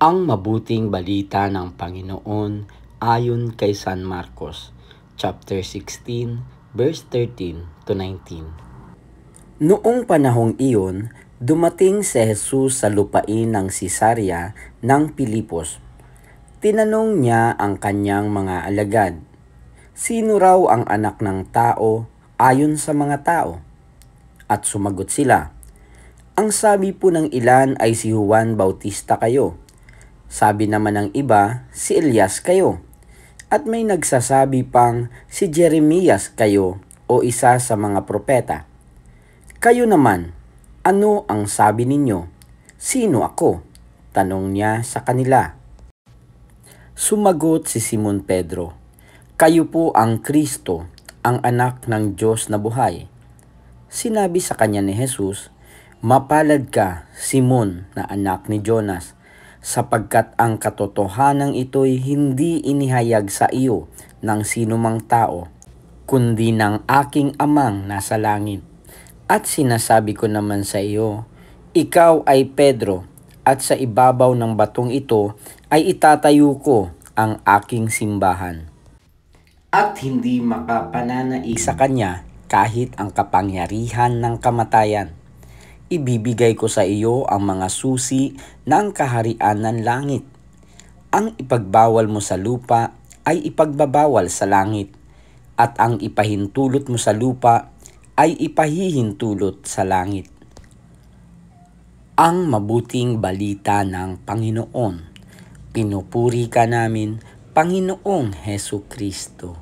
Ang mabuting balita ng Panginoon ayon kay San Marcos, chapter 16, verse 13 to 19. Noong panahong iyon, dumating si Jesus sa lupain ng Cesarea ng Pilipos. Tinanong niya ang kanyang mga alagad, "Sino raw ang anak ng tao ayon sa mga tao?" At sumagot sila, "Ang sabi po ng ilan ay si Juan Bautista kayo. Sabi naman ng iba, si Elias kayo. At may nagsasabi pang si Jeremias kayo o isa sa mga propeta. Kayo naman, ano ang sabi ninyo? Sino ako?" Tanong niya sa kanila. Sumagot si Simon Pedro, "Kayo po ang Kristo, ang anak ng Diyos na buhay." Sinabi sa kanya ni Jesus, "Mapalad ka, Simon, na anak ni Jonas, sapagkat ang katotohanan ito'y hindi inihayag sa iyo ng sinumang tao, kundi ng aking Amang nasa langit. At sinasabi ko naman sa iyo, ikaw ay Pedro, at sa ibabaw ng batong ito ay itatayo ko ang aking simbahan. At hindi makapananai sa kanya kahit ang kapangyarihan ng kamatayan. Ibibigay ko sa iyo ang mga susi ng kaharian ng langit. Ang ipagbawal mo sa lupa ay ipagbabawal sa langit, at ang ipahintulot mo sa lupa ay ipahihintulot sa langit." Ang mabuting balita ng Panginoon. Pinupuri ka namin, Panginoong Hesukristo.